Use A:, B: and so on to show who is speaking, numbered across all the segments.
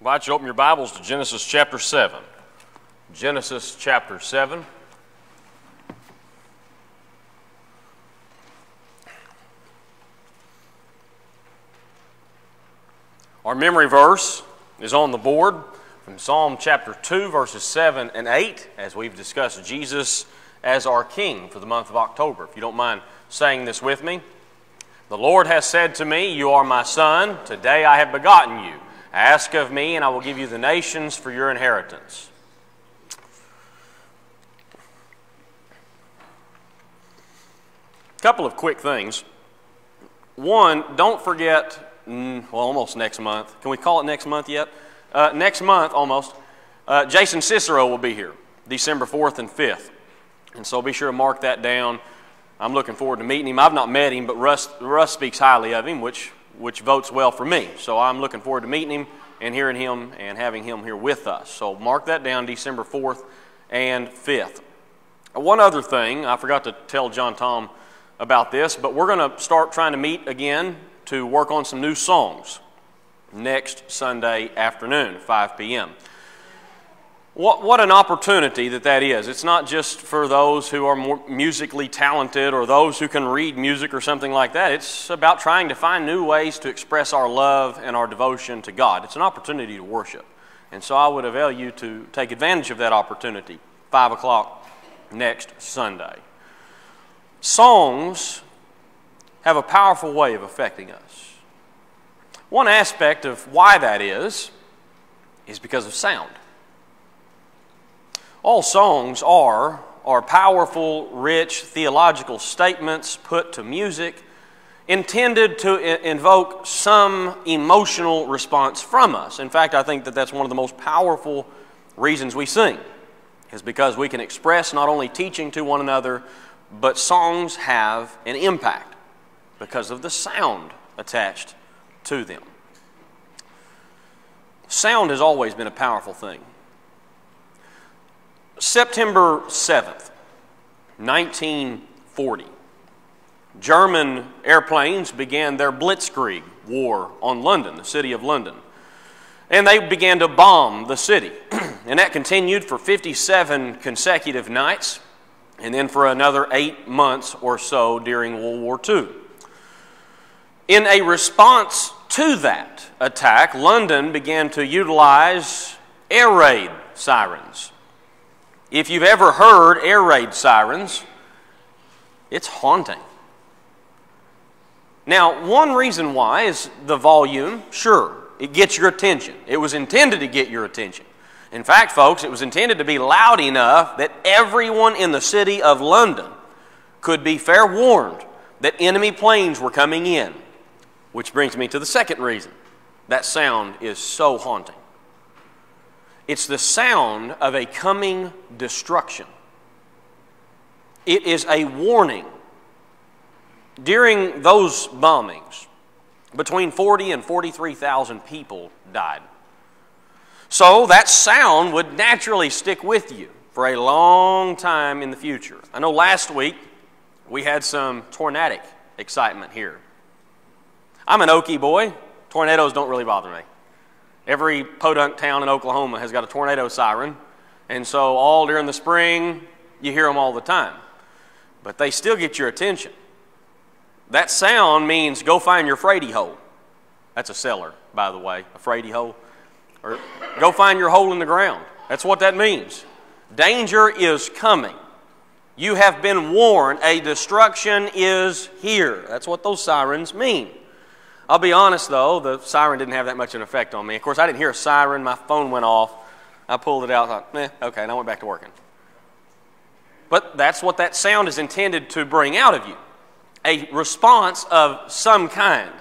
A: invite you to open your Bibles to Genesis chapter 7. Genesis chapter 7. Our memory verse is on the board from Psalm chapter 2, verses 7 and 8, as we've discussed Jesus as our King for the month of October. If you don't mind saying this with me. The Lord has said to me, "You are my son. Today I have begotten you. Ask of me, and I will give you the nations for your inheritance." A couple of quick things. One, don't forget, almost next month. Can we call it next month yet? Next month, almost, Jason Cicero will be here, December 4th and 5th. And so be sure to mark that down. I'm looking forward to meeting him. I've not met him, but Russ speaks highly of him, which votes well for me. So I'm looking forward to meeting him and hearing him and having him here with us. So mark that down, December 4th and 5th. One other thing, I forgot to tell John Tom about this, but we're going to start trying to meet again to work on some new songs next Sunday afternoon, 5 p.m. What an opportunity that is. It's not just for those who are more musically talented or those who can read music or something like that. It's about trying to find new ways to express our love and our devotion to God. It's an opportunity to worship. And so I would avail you to take advantage of that opportunity, 5 o'clock next Sunday. Songs have a powerful way of affecting us. One aspect of why that is because of sound. All songs are powerful, rich, theological statements put to music intended to invoke some emotional response from us. In fact, I think that that's one of the most powerful reasons we sing, is because we can express not only teaching to one another, but songs have an impact because of the sound attached to them. Sound has always been a powerful thing. September 7th, 1940, German airplanes began their blitzkrieg war on London, the city of London. And they began to bomb the city. And that continued for 57 consecutive nights, and then for another 8 months or so during World War II. In a response to that attack, London began to utilize air raid sirens. If you've ever heard air raid sirens, it's haunting. Now, one reason why is the volume. Sure, it gets your attention. It was intended to get your attention. In fact, folks, it was intended to be loud enough that everyone in the city of London could be fair warned that enemy planes were coming in. Which brings me to the second reason that sound is so haunting. It's the sound of a coming destruction. It is a warning. During those bombings, between 40 and 43,000 people died. So that sound would naturally stick with you for a long time in the future. I know last week we had some tornadic excitement here. I'm an Okie boy. Tornadoes don't really bother me. Every podunk town in Oklahoma has got a tornado siren, and so all during the spring, you hear them all the time. But they still get your attention. That sound means go find your Frady hole. That's a cellar, by the way, a Frady hole. Or go find your hole in the ground. That's what that means. Danger is coming. You have been warned. A destruction is here. That's what those sirens mean. I'll be honest, though, the siren didn't have that much of an effect on me. Of course, I didn't hear a siren. My phone went off. I pulled it out. Thought, okay, and I went back to working. But that's what that sound is intended to bring out of you, a response of some kind.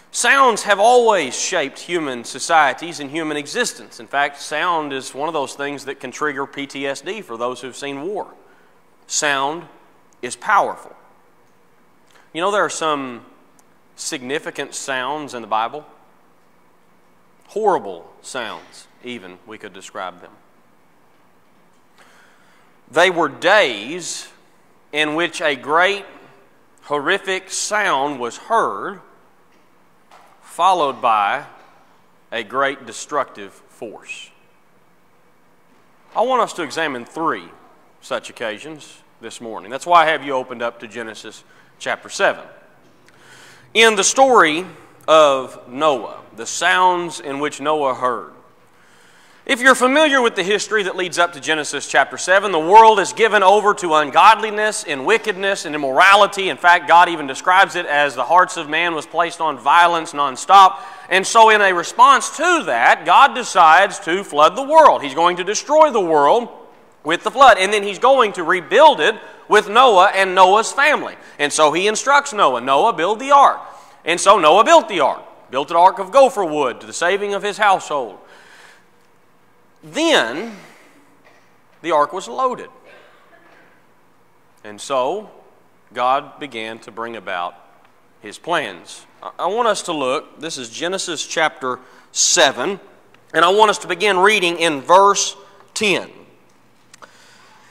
A: Sounds have always shaped human societies and human existence. In fact, sound is one of those things that can trigger PTSD for those who've seen war. Sound is powerful. You know, there are some significant sounds in the Bible. Horrible sounds, even, we could describe them. They were days in which a great, horrific sound was heard, followed by a great destructive force. I want us to examine 3 such occasions this morning. That's why I have you opened up to Genesis chapter 7. In the story of Noah, the sounds in which Noah heard. If you're familiar with the history that leads up to Genesis chapter 7, the world is given over to ungodliness and wickedness and immorality. In fact, God even describes it as the hearts of man was placed on violence nonstop. And so in a response to that, God decides to flood the world. He's going to destroy the world with the flood. And then He's going to rebuild it with Noah and Noah's family. And so He instructs Noah, Noah, build the ark. And so Noah built the ark. Built an ark of gopher wood to the saving of his household. Then the ark was loaded. And so God began to bring about His plans. I want us to look, this is Genesis chapter 7, and I want us to begin reading in verse 10.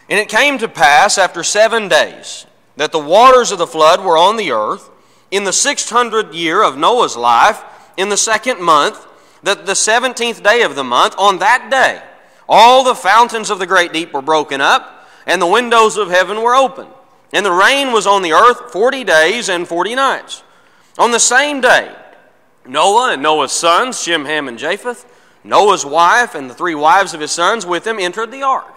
A: And it came to pass after 7 days that the waters of the flood were on the earth, in the 600th year of Noah's life, in the 2nd month, that the 17th day of the month, on that day, all the fountains of the great deep were broken up, and the windows of heaven were opened. And the rain was on the earth 40 days and 40 nights. On the same day, Noah and Noah's sons, Shem, Ham, and Japheth, Noah's wife, and the 3 wives of his sons with him entered the ark.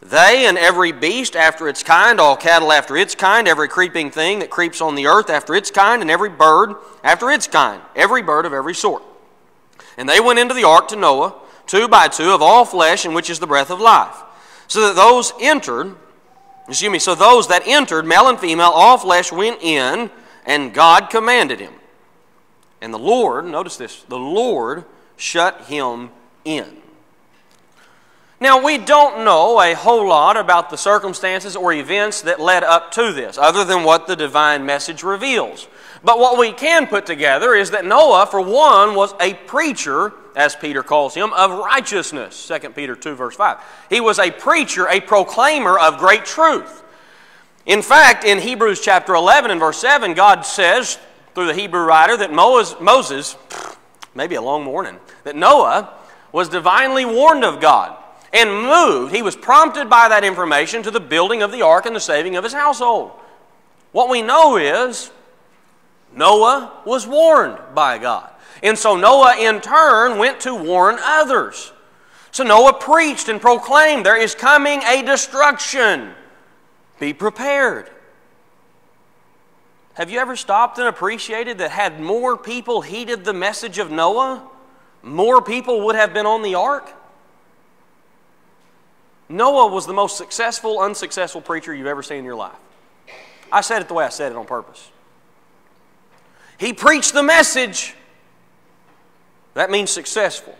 A: They and every beast after its kind, all cattle after its kind, every creeping thing that creeps on the earth after its kind, and every bird after its kind, every bird of every sort. And they went into the ark to Noah, 2 by 2 of all flesh, in which is the breath of life. So that those that entered, male and female, all flesh went in, and God commanded him. And the Lord, notice this, the Lord shut him in. Now, we don't know a whole lot about the circumstances or events that led up to this, other than what the divine message reveals. But what we can put together is that Noah, for one, was a preacher, as Peter calls him, of righteousness. 2 Peter 2, verse 5. He was a preacher, a proclaimer of great truth. In fact, in Hebrews chapter 11 and verse 7, God says, through the Hebrew writer, that Moses, maybe a long morning, that Noah was divinely warned of God and moved. He was prompted by that information to the building of the ark and the saving of his household. What we know is Noah was warned by God. And so Noah in turn went to warn others. So Noah preached and proclaimed, there is coming a destruction. Be prepared. Have you ever stopped and appreciated that had more people heeded the message of Noah, more people would have been on the ark? Noah was the most successful, unsuccessful preacher you've ever seen in your life. I said it the way I said it on purpose. He preached the message. That means successful.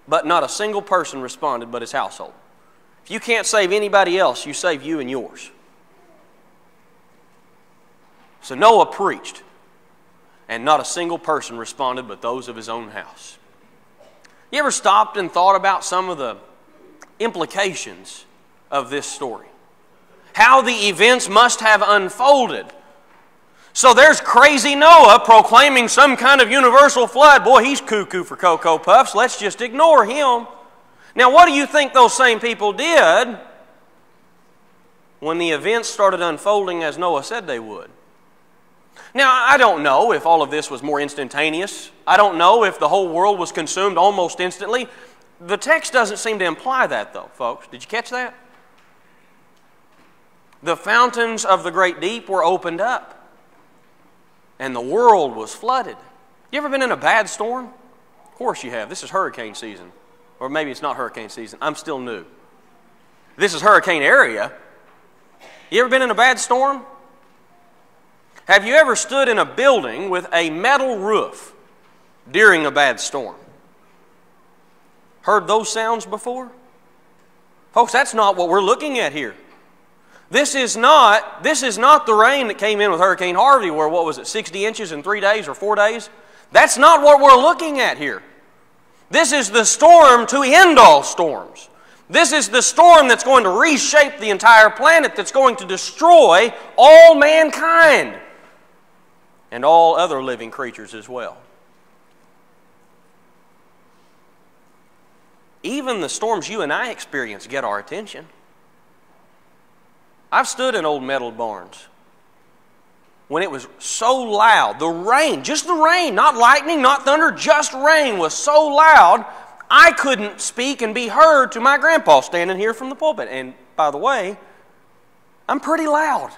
A: But not a single person responded but his household. If you can't save anybody else, you save you and yours. So Noah preached, and not a single person responded but those of his own house. You ever stopped and thought about some of the implications of this story? How the events must have unfolded. So there's crazy Noah proclaiming some kind of universal flood. Boy, he's cuckoo for Cocoa Puffs. Let's just ignore him. Now, what do you think those same people did when the events started unfolding as Noah said they would? Now, I don't know if all of this was more instantaneous. I don't know if the whole world was consumed almost instantly. The text doesn't seem to imply that, though, folks. Did you catch that? The fountains of the great deep were opened up, and the world was flooded. You ever been in a bad storm? Of course you have. This is hurricane season. Or maybe it's not hurricane season. I'm still new. This is hurricane area. You ever been in a bad storm? Have you ever stood in a building with a metal roof during a bad storm? Heard those sounds before? Folks, that's not what we're looking at here. This is not the rain that came in with Hurricane Harvey where, 60 inches in 3 days or 4 days? That's not what we're looking at here. This is the storm to end all storms. This is the storm that's going to reshape the entire planet, that's going to destroy all mankind and all other living creatures as well. even the storms you and I experience get our attention. I've stood in old metal barns when it was so loud, the rain, just the rain, not lightning, not thunder, just rain was so loud, I couldn't speak and be heard to my grandpa standing here from the pulpit. And by the way, I'm pretty loud.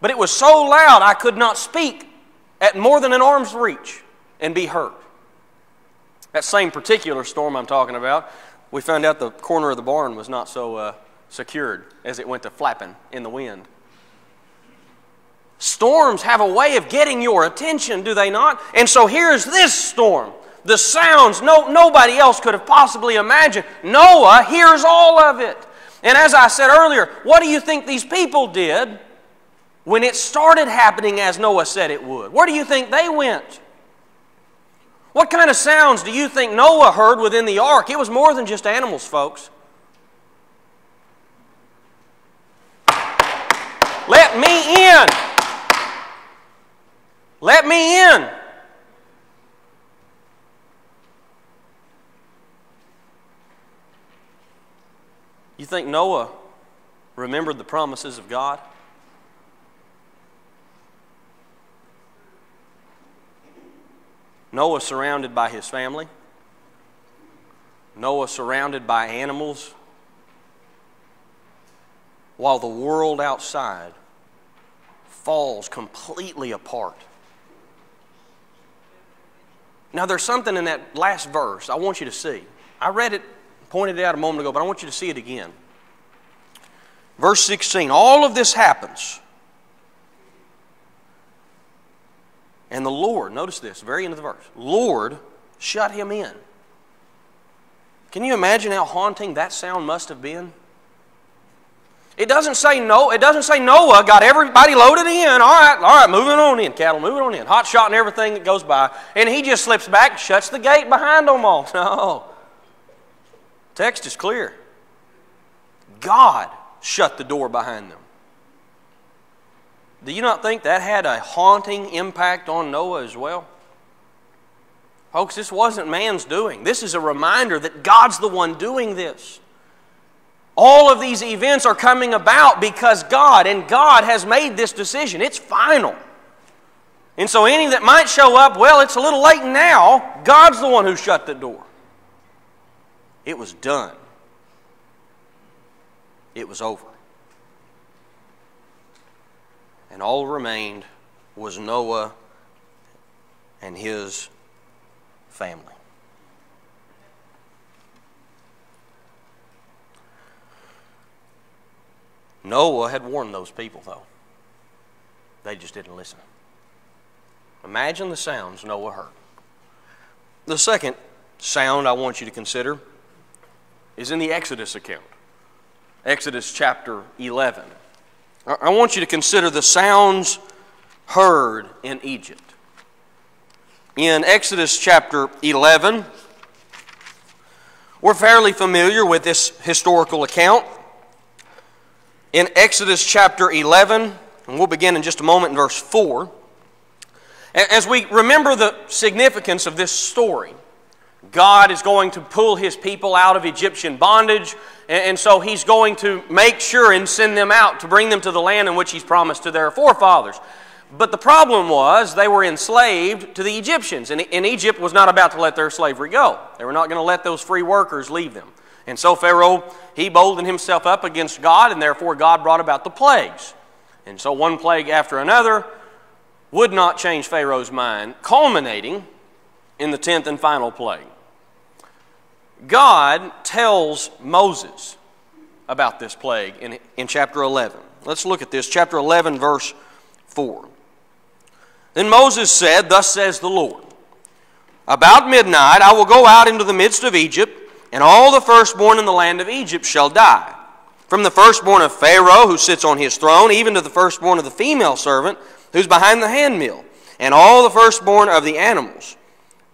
A: But it was so loud I could not speak at more than an arm's reach and be heard. That same particular storm I'm talking about, we found out the corner of the barn was not so secured as it went to flapping in the wind. Storms have a way of getting your attention, do they not? And so here's this storm. The sounds nobody else could have possibly imagined. Noah hears all of it. And as I said earlier, what do you think these people did when it started happening as Noah said it would? Where do you think they went? What kind of sounds do you think Noah heard within the ark? It was more than just animals, folks. Let me in. Let me in. You think Noah remembered the promises of God? Noah surrounded by his family. Noah surrounded by animals, while the world outside falls completely apart. Now there's something in that last verse I want you to see. I read it, pointed it out a moment ago, but I want you to see it again. Verse 16, all of this happens. And the Lord, notice this, very end of the verse, Lord shut him in. Can you imagine how haunting that sound must have been? It doesn't say Noah got everybody loaded in. All right, moving on in, cattle, moving on in. Hot shot and everything that goes by. And he just slips back and shuts the gate behind them all. No. Text is clear. God shut the door behind them. Do you not think that had a haunting impact on Noah as well? Folks, this wasn't man's doing. This is a reminder that God's the one doing this. All of these events are coming about because God has made this decision. It's final. And so any that might show up, well, it's a little late now. God's the one who shut the door. It was done. It was over. And all remained was Noah and his family. Noah had warned those people, though. They just didn't listen. Imagine the sounds Noah heard. The second sound I want you to consider is in the Exodus account. Exodus chapter 11. I want you to consider the sounds heard in Egypt. In Exodus chapter 11, we're fairly familiar with this historical account. In Exodus chapter 11, and we'll begin in just a moment in verse 4, as we remember the significance of this story, God is going to pull His people out of Egyptian bondage, and so He's going to make sure and send them out to bring them to the land in which He's promised to their forefathers. But the problem was they were enslaved to the Egyptians, and Egypt was not about to let their slavery go. They were not going to let those free workers leave them. And so Pharaoh, he boldened himself up against God, and therefore God brought about the plagues. And so one plague after another would not change Pharaoh's mind, culminating in the 10th and final plague. God tells Moses about this plague in chapter 11. Let's look at this, chapter 11, verse 4. Then Moses said, "Thus says the Lord, about midnight I will go out into the midst of Egypt, and all the firstborn in the land of Egypt shall die, from the firstborn of Pharaoh who sits on his throne, even to the firstborn of the female servant who's behind the handmill, and all the firstborn of the animals.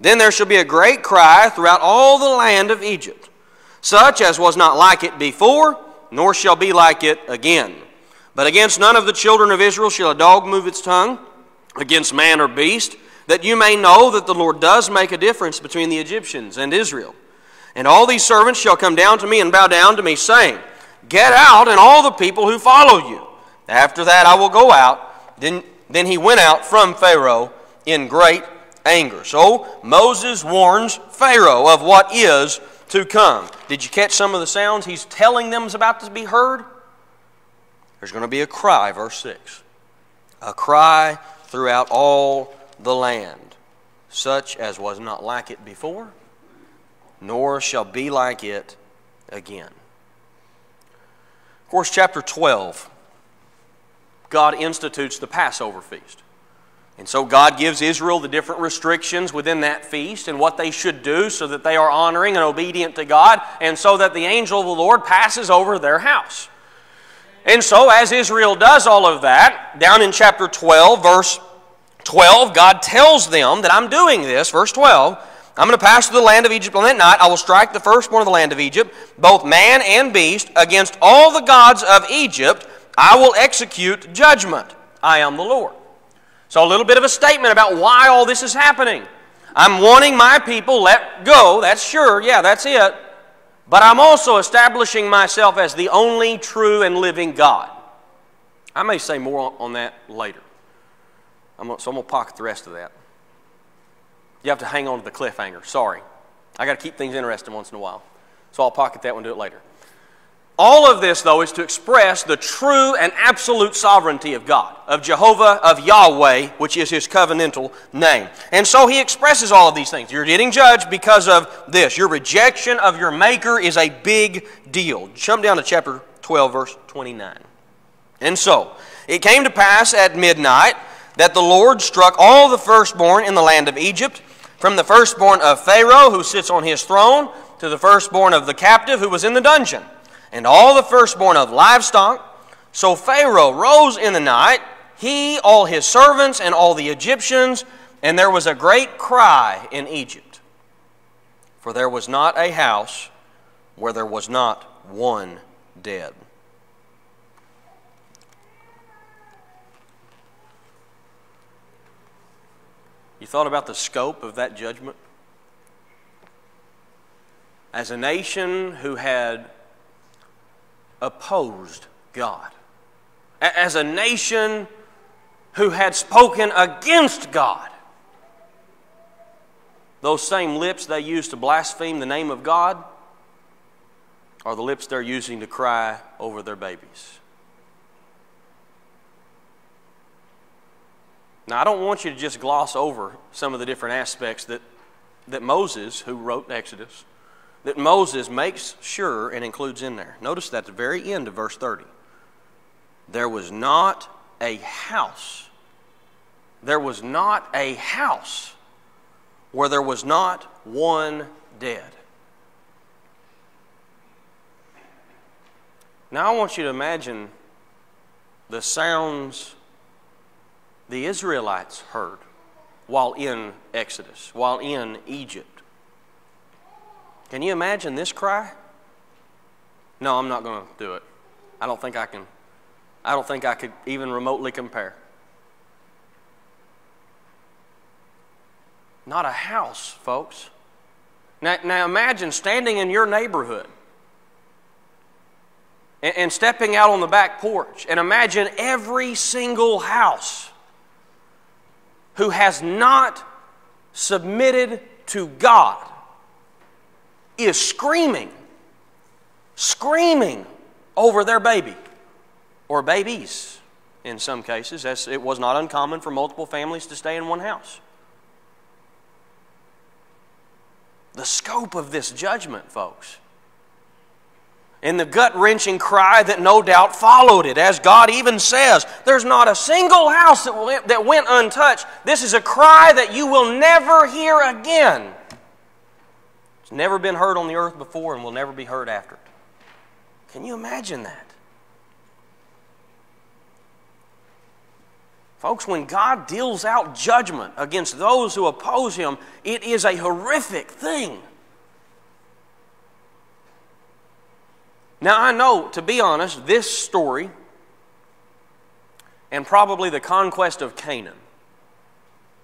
A: Then there shall be a great cry throughout all the land of Egypt, such as was not like it before, nor shall be like it again. But against none of the children of Israel shall a dog move its tongue, against man or beast, that you may know that the Lord does make a difference between the Egyptians and Israel. And all these servants shall come down to me and bow down to me, saying, Get out, and all the people who follow you. After that I will go out. Then he went out from Pharaoh in great anger. So Moses warns Pharaoh of what is to come. Did you catch some of the sounds he's telling them is about to be heard? There's going to be a cry, verse 6. A cry throughout all the land, such as was not like it before, nor shall be like it again. Of course, chapter 12, God institutes the Passover feast. And so God gives Israel the different restrictions within that feast and what they should do so that they are honoring and obedient to God, and so that the angel of the Lord passes over their house. And so as Israel does all of that, down in chapter 12, verse 12, God tells them that I'm doing this, verse 12, I'm going to pass through the land of Egypt on that night. I will strike the firstborn of the land of Egypt, both man and beast. Against all the gods of Egypt I will execute judgment. I am the Lord. So a little bit of a statement about why all this is happening. I'm wanting my people let go, that's sure, yeah, that's it. But I'm also establishing myself as the only true and living God. I may say more on that later. So I'm going to pocket the rest of that. You have to hang on to the cliffhanger. Sorry. I got to keep things interesting once in a while. So I'll pocket that one and do it later. All of this, though, is to express the true and absolute sovereignty of God, of Jehovah, of Yahweh, which is His covenantal name. And so He expresses all of these things. You're getting judged because of this. Your rejection of your Maker is a big deal. Jump down to chapter 12, verse 29. And so, it came to pass at midnight that the Lord struck all the firstborn in the land of Egypt, from the firstborn of Pharaoh, who sits on his throne, to the firstborn of the captive who was in the dungeon, and all the firstborn of livestock. So Pharaoh rose in the night, he, all his servants, and all the Egyptians, and there was a great cry in Egypt. For there was not a house where there was not one dead. You thought about the scope of that judgment? As a nation who had opposed God, as a nation who had spoken against God, those same lips they used to blaspheme the name of God are the lips they're using to cry over their babies. Now, I don't want you to just gloss over some of the different aspects that Moses, who wrote Exodus, that Moses makes sure and includes in there. Notice that at the very end of verse 30. There was not a house. There was not a house where there was not one dead. Now I want you to imagine the sounds the Israelites heard while in Exodus, while in Egypt. Can you imagine this cry? No, I'm not going to do it. I don't think I can. I don't think I could even remotely compare. Not a house, folks. Now imagine standing in your neighborhood and stepping out on the back porch, and imagine every single house who has not submitted to God is screaming over their baby, or babies in some cases, as it was not uncommon for multiple families to stay in one house. The scope of this judgment, folks, and the gut-wrenching cry that no doubt followed it, as God even says, there's not a single house that went untouched. This is a cry that you will never hear again. It's never been heard on the earth before and will never be heard after it. Can you imagine that? Folks, when God deals out judgment against those who oppose Him, it is a horrific thing. Now, I know, to be honest, this story and probably the conquest of Canaan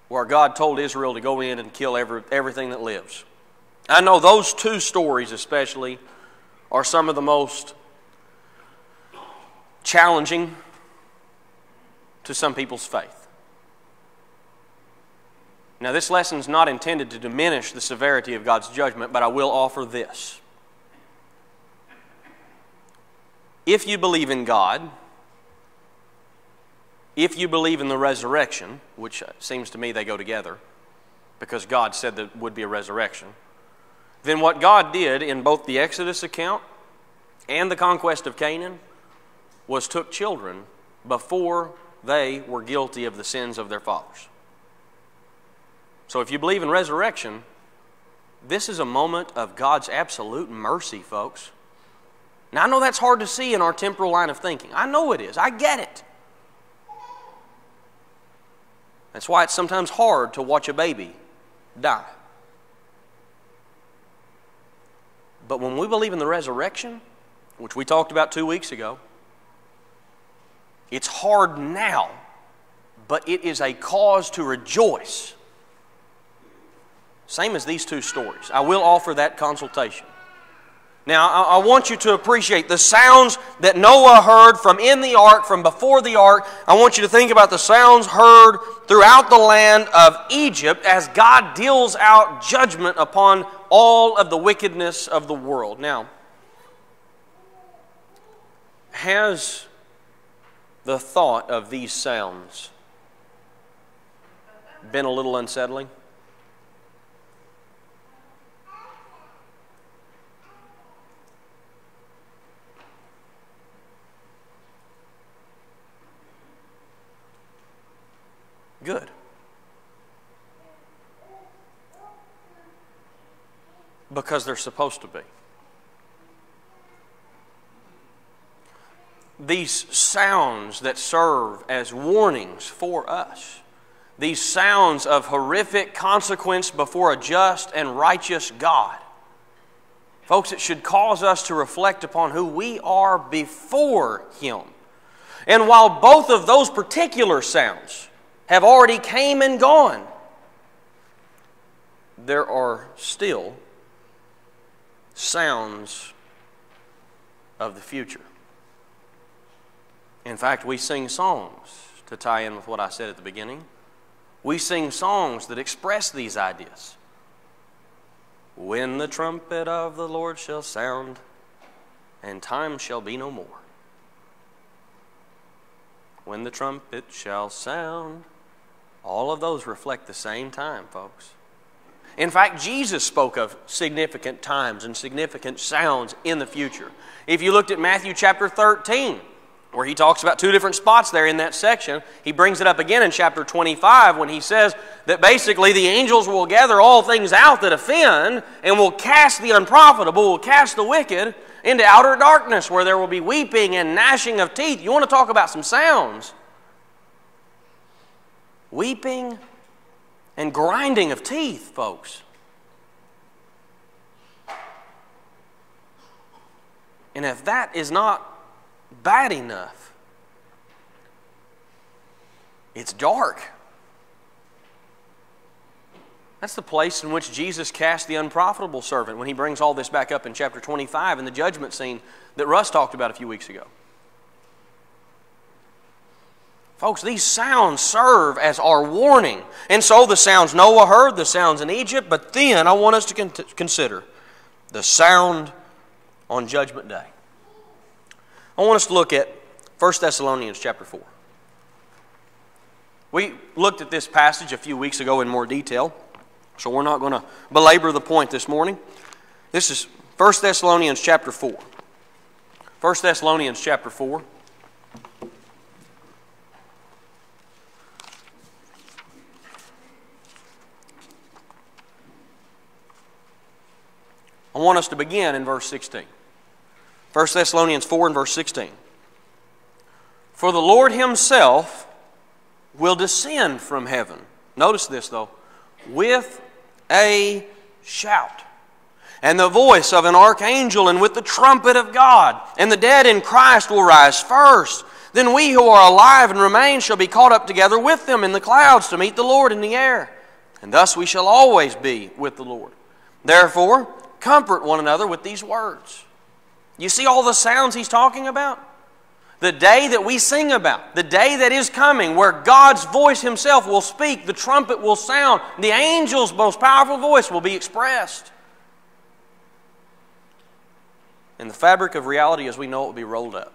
A: where God told Israel to go in and kill everything that lives. I know those two stories especially are some of the most challenging to some people's faith. Now, this lesson is not intended to diminish the severity of God's judgment, but I will offer this. If you believe in God, if you believe in the resurrection, which seems to me they go together, because God said there would be a resurrection, then what God did in both the Exodus account and the conquest of Canaan was took children before they were guilty of the sins of their fathers. So if you believe in resurrection, this is a moment of God's absolute mercy, folks. Now, I know that's hard to see in our temporal line of thinking. I know it is. I get it. That's why it's sometimes hard to watch a baby die. But when we believe in the resurrection, which we talked about 2 weeks ago, it's hard now, but it is a cause to rejoice. Same as these two stories. I will offer that consultation. Now, I want you to appreciate the sounds that Noah heard from in the ark, from before the ark. I want you to think about the sounds heard throughout the land of Egypt as God deals out judgment upon all of the wickedness of the world. Now, has the thought of these sounds been a little unsettling? Good. Because they're supposed to be. These sounds that serve as warnings for us, these sounds of horrific consequence before a just and righteous God, folks, it should cause us to reflect upon who we are before Him. And while both of those particular sounds have already came and gone, there are still sounds of the future. In fact, we sing songs to tie in with what I said at the beginning. We sing songs that express these ideas. When the trumpet of the Lord shall sound, and time shall be no more. When the trumpet shall sound. All of those reflect the same time, folks. In fact, Jesus spoke of significant times and significant sounds in the future. If you looked at Matthew chapter 13, where He talks about two different spots there in that section, He brings it up again in chapter 25 when He says that basically the angels will gather all things out that offend and will cast the unprofitable, will cast the wicked into outer darkness where there will be weeping and gnashing of teeth. You want to talk about some sounds? Weeping and grinding of teeth, folks. And if that is not bad enough, it's dark. That's the place in which Jesus cast the unprofitable servant when He brings all this back up in chapter 25 in the judgment scene that Russ talked about a few weeks ago. Folks, these sounds serve as our warning. And so the sounds Noah heard, the sounds in Egypt, but then I want us to consider the sound on Judgment Day. I want us to look at 1 Thessalonians chapter 4. We looked at this passage a few weeks ago in more detail, so we're not going to belabor the point this morning. This is 1 Thessalonians chapter 4. 1 Thessalonians chapter 4. I want us to begin in verse 16. 1 Thessalonians 4 and verse 16. For the Lord Himself will descend from heaven. Notice this though. With a shout, and the voice of an archangel, and with the trumpet of God. And the dead in Christ will rise first. Then we who are alive and remain shall be caught up together with them in the clouds to meet the Lord in the air. And thus we shall always be with the Lord. Therefore, comfort one another with these words. You see all the sounds he's talking about? The day that we sing about, the day that is coming, where God's voice himself will speak, the trumpet will sound, the angel's most powerful voice will be expressed. And the fabric of reality as we know it will be rolled up.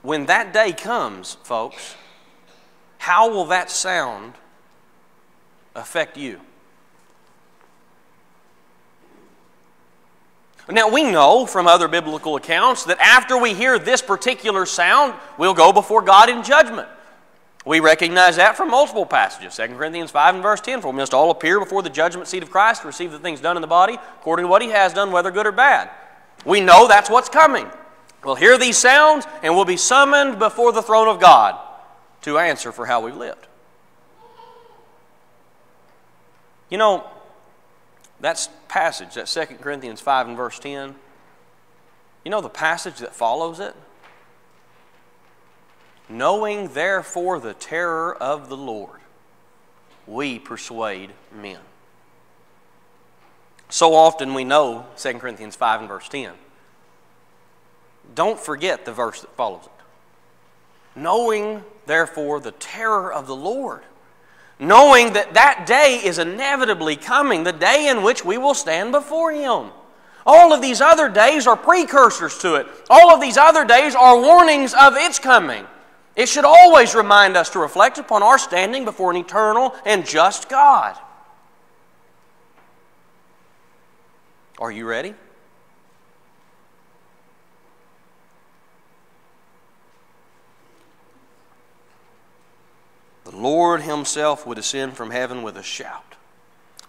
A: When that day comes, folks, how will that sound affect you? Now, we know from other biblical accounts that after we hear this particular sound, we'll go before God in judgment. We recognize that from multiple passages. 2 Corinthians 5 and verse 10, for we must all appear before the judgment seat of Christ to receive the things done in the body according to what he has done, whether good or bad. We know that's what's coming. We'll hear these sounds and we'll be summoned before the throne of God to answer for how we've lived. You know, that passage, that 2 Corinthians 5 and verse 10, you know the passage that follows it? Knowing therefore the terror of the Lord, we persuade men. So often we know 2 Corinthians 5 and verse 10. Don't forget the verse that follows it. Knowing therefore the terror of the Lord. Knowing that that day is inevitably coming, the day in which we will stand before him. All of these other days are precursors to it. All of these other days are warnings of its coming. It should always remind us to reflect upon our standing before an eternal and just God. Are you ready? The Lord himself would descend from heaven with a shout,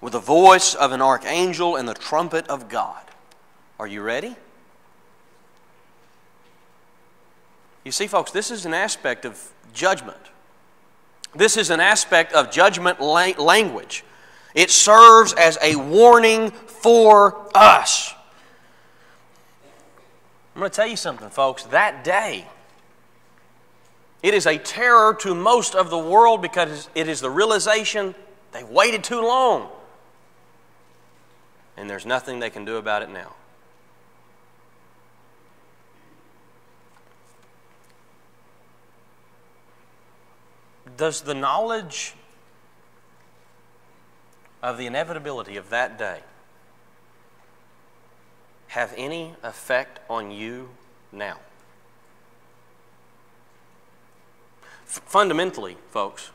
A: with the voice of an archangel and the trumpet of God. Are you ready? You see, folks, this is an aspect of judgment. This is an aspect of judgment language. It serves as a warning for us. I'm going to tell you something, folks. That day, it is a terror to most of the world because it is the realization they waited too long. And there's nothing they can do about it now. Does the knowledge of the inevitability of that day have any effect on you now? Fundamentally, folks,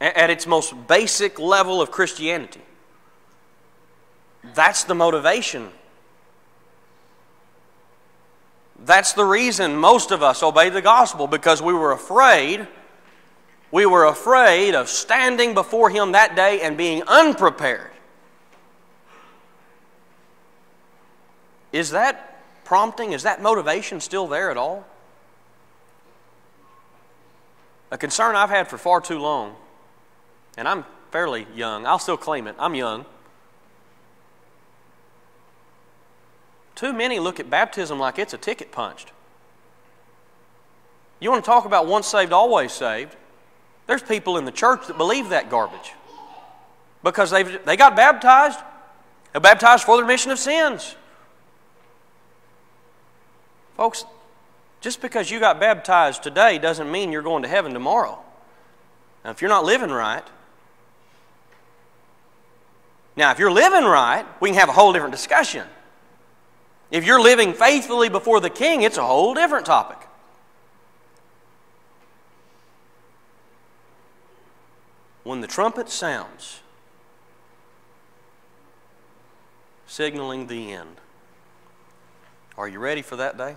A: at its most basic level of Christianity, that's the motivation. That's the reason most of us obey the gospel, because we were afraid. We were afraid of standing before him that day and being unprepared. Is that prompting, is that motivation still there at all? A concern I've had for far too long, and I'm fairly young. I'll still claim it. I'm young. Too many look at baptism like it's a ticket punched. You want to talk about once saved, always saved? There's people in the church that believe that garbage because they got baptized. They're baptized for the remission of sins. Folks, just because you got baptized today doesn't mean you're going to heaven tomorrow. Now, if you're not living right, now if you're living right, we can have a whole different discussion. If you're living faithfully before the King, it's a whole different topic. When the trumpet sounds, signaling the end, are you ready for that day?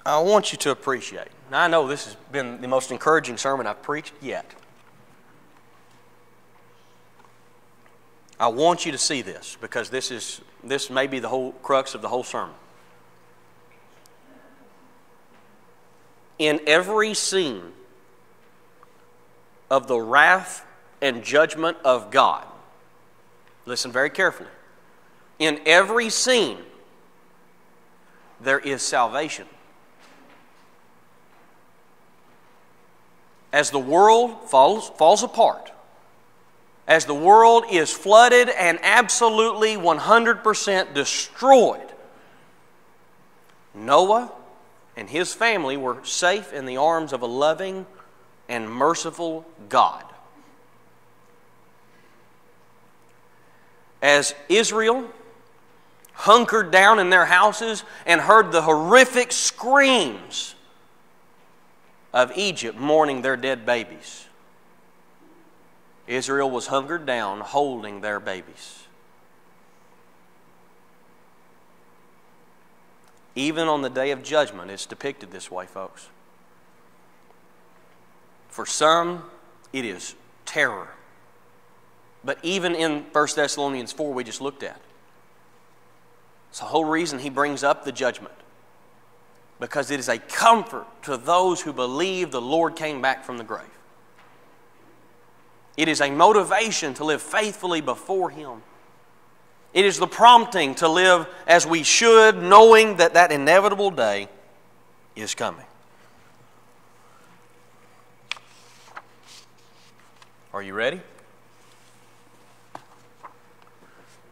A: I want you to appreciate. Now, I know this has been the most encouraging sermon I've preached yet. I want you to see this because this may be the whole crux of the whole sermon. In every scene of the wrath and judgment of God, listen very carefully. in every scene, there is salvation. As the world falls apart, as the world is flooded and absolutely 100% destroyed, Noah and his family were safe in the arms of a loving and merciful God. As Israel hunkered down in their houses and heard the horrific screams of Egypt mourning their dead babies, Israel was hunkered down holding their babies. Even on the day of judgment, it's depicted this way, folks. For some, it is terror. But even in 1 Thessalonians 4 we just looked at, it's the whole reason he brings up the judgment. Because it is a comfort to those who believe the Lord came back from the grave. It is a motivation to live faithfully before Him. It is the prompting to live as we should, knowing that that inevitable day is coming. Are you ready?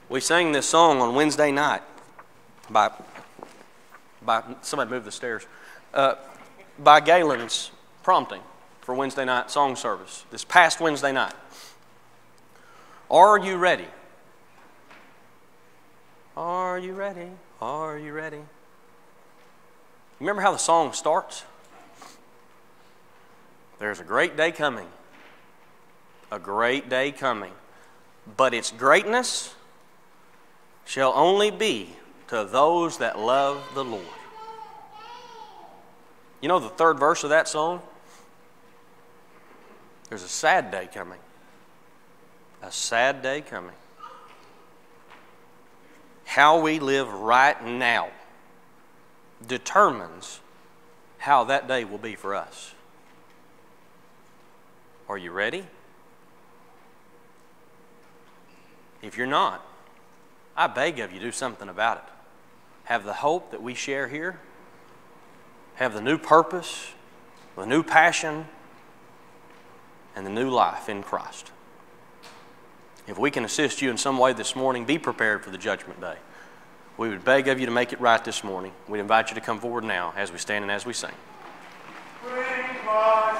A: We sang this song on Wednesday night by somebody move the stairs, by Galen's prompting for Wednesday night song service, this past Wednesday night. Are you ready? Are you ready? Are you ready? Remember how the song starts? There's a great day coming. A great day coming. But its greatness shall only be to those that love the Lord. You know the third verse of that song? There's a sad day coming. A sad day coming. How we live right now determines how that day will be for us. Are you ready? If you're not, I beg of you, do something about it. Have the hope that we share here. Have the new purpose, the new passion, and the new life in Christ. If we can assist you in some way this morning, be prepared for the judgment day. We would beg of you to make it right this morning. We'd invite you to come forward now as we stand and as we sing. Bring my